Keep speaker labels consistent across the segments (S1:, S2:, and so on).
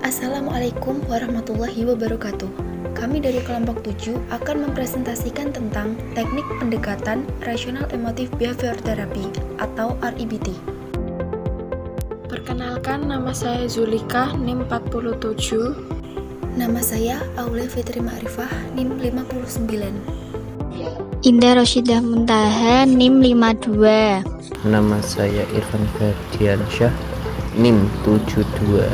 S1: Assalamualaikum warahmatullahi wabarakatuh. Kami dari kelompok 7 akan mempresentasikan tentang teknik pendekatan Rational Emotive Behavior Therapy atau REBT.
S2: Perkenalkan, nama saya Zulika, NIM 47.
S1: Nama saya Aulia Fitri Ma'rifah, NIM 59.
S3: Indah Roshidah Muntaha, NIM 52.
S4: Nama saya Irfan Ferdiansyah, NIM 72.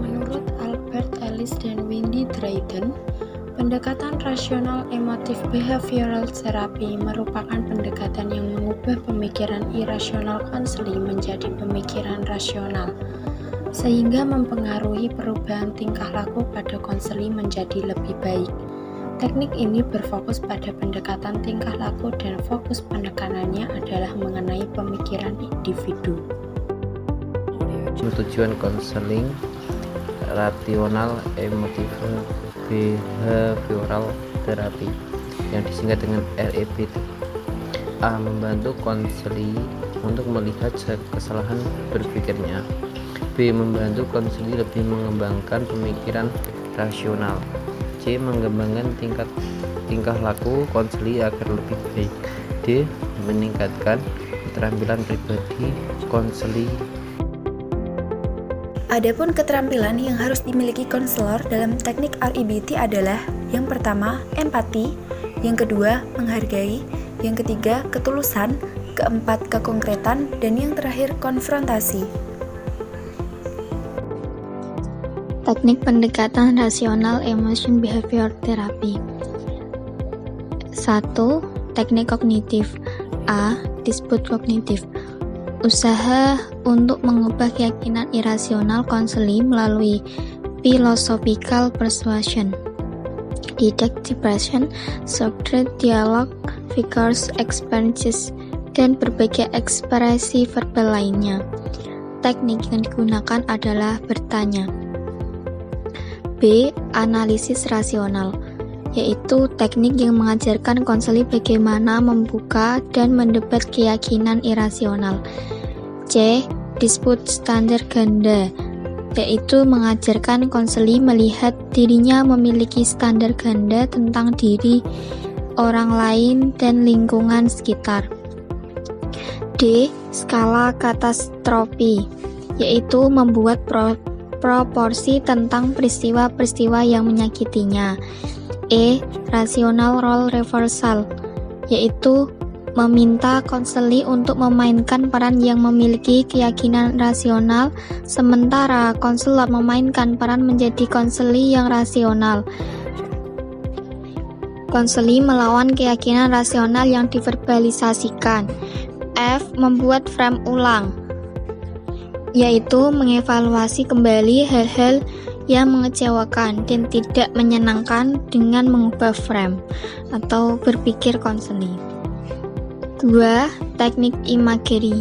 S2: Menurut Albert Ellis dan Wendy Drayton, pendekatan Rational Emotive Behavioral Therapy merupakan pendekatan yang mengubah pemikiran irasional konseli menjadi pemikiran rasional, sehingga mempengaruhi perubahan tingkah laku pada konseli menjadi lebih baik. Teknik ini berfokus pada pendekatan tingkah laku dan fokus penekanannya adalah mengenai pemikiran individu.
S4: Tujuan konseling Rational Emotive Behavioral Therapy yang disingkat dengan REBT. A. Membantu konseli untuk melihat kesalahan berpikirnya. B. Membantu konseli lebih mengembangkan pemikiran rasional. C. Mengembangkan tingkah laku konseli agar lebih baik. D. Meningkatkan keterampilan pribadi konseli.
S1: Adapun keterampilan yang harus dimiliki konselor dalam teknik REBT adalah: yang pertama, empati; yang kedua, menghargai; yang ketiga, ketulusan; keempat, kekonkretan; dan yang terakhir, konfrontasi.
S3: Teknik pendekatan Rational Emotion Behavior Therapy. 1. Teknik kognitif. A. Dispute kognitif. Usaha untuk mengubah keyakinan irasional konseli melalui philosophical persuasion, didact depression, subject dialog, figures, experiences, dan berbagai ekspresi verbal lainnya. Teknik yang digunakan adalah bertanya. B. Analisis rasional, yaitu teknik yang mengajarkan konseli bagaimana membuka dan mendebat keyakinan irasional. C. Dispute standar ganda, yaitu mengajarkan konseli melihat dirinya memiliki standar ganda tentang diri, orang lain, dan lingkungan sekitar. D. Skala katastrofi, yaitu membuat proporsi tentang peristiwa-peristiwa yang menyakitinya. E. Rational role reversal, yaitu meminta konseli untuk memainkan peran yang memiliki keyakinan rasional, sementara konselor memainkan peran menjadi konseli yang rasional. Konseli melawan keyakinan rasional yang diverbalisasikan. F. Membuat frame ulang, yaitu mengevaluasi kembali hal-hal yang mengecewakan dan tidak menyenangkan dengan mengubah frame atau berpikir konseli. 2. Teknik imagery.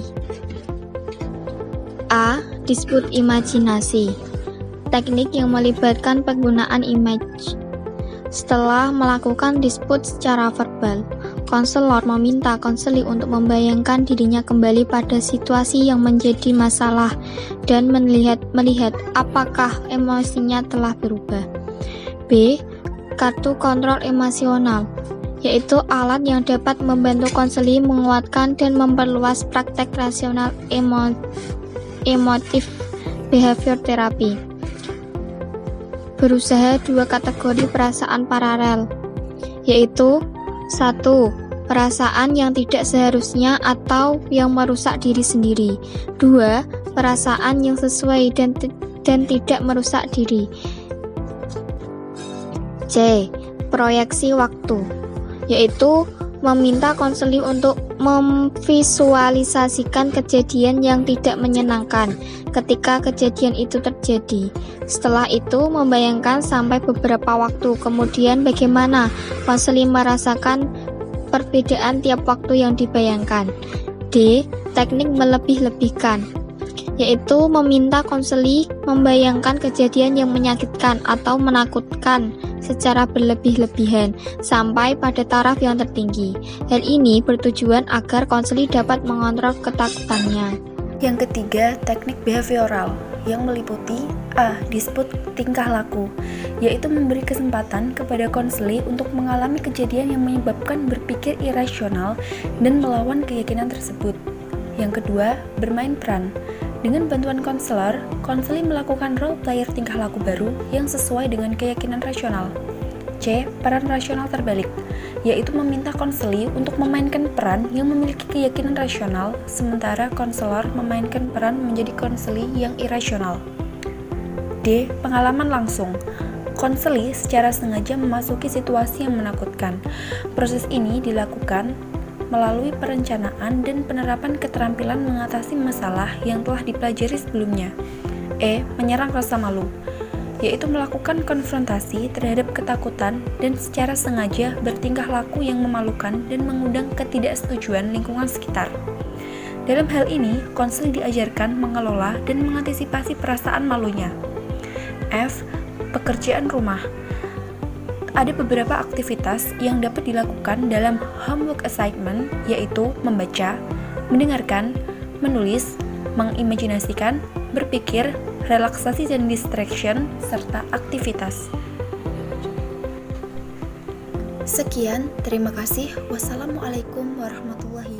S3: A. Dispute imajinasi, teknik yang melibatkan penggunaan image. Setelah melakukan dispute secara verbal, konselor meminta konseli untuk membayangkan dirinya kembali pada situasi yang menjadi masalah dan melihat apakah emosinya telah berubah. B. Kartu kontrol emosional, yaitu alat yang dapat membantu konseli menguatkan dan memperluas praktek rasional emotive behavior therapy. Berusaha dua kategori perasaan paralel, yaitu 1. Perasaan yang tidak seharusnya atau yang merusak diri sendiri. 2. Perasaan yang sesuai dan tidak merusak diri. C. Proyeksi waktu, yaitu meminta konseli untuk memvisualisasikan kejadian yang tidak menyenangkan ketika kejadian itu terjadi. Setelah itu membayangkan sampai beberapa waktu kemudian bagaimana konseli merasakan perbedaan tiap waktu yang dibayangkan. D. Teknik melebih-lebihkan, yaitu meminta konseli membayangkan kejadian yang menyakitkan atau menakutkan secara berlebih-lebihan sampai pada taraf yang tertinggi. Hal ini bertujuan agar konseli dapat mengontrol ketakutannya.
S1: Yang ketiga, teknik behavioral yang meliputi A. Disput tingkah laku, yaitu memberi kesempatan kepada konseli untuk mengalami kejadian yang menyebabkan berpikir irasional dan melawan keyakinan tersebut. Yang kedua, bermain peran. Dengan bantuan konselor, konseli melakukan role player tingkah laku baru yang sesuai dengan keyakinan rasional. C. Peran rasional terbalik, yaitu meminta konseli untuk memainkan peran yang memiliki keyakinan rasional, sementara konselor memainkan peran menjadi konseli yang irasional. D. Pengalaman langsung. Konseli secara sengaja memasuki situasi yang menakutkan. Proses ini dilakukan melalui perencanaan dan penerapan keterampilan mengatasi masalah yang telah dipelajari sebelumnya. E. Menyerang rasa malu, yaitu melakukan konfrontasi terhadap ketakutan dan secara sengaja bertingkah laku yang memalukan dan mengundang ketidaksetujuan lingkungan sekitar. Dalam hal ini, konseli diajarkan mengelola dan mengantisipasi perasaan malunya. F. Pekerjaan rumah. Ada beberapa aktivitas yang dapat dilakukan dalam homework assignment, yaitu membaca, mendengarkan, menulis, mengimajinasikan, berpikir, relaksasi dan distraction, serta aktivitas. Sekian, terima kasih. Wassalamualaikum warahmatullahi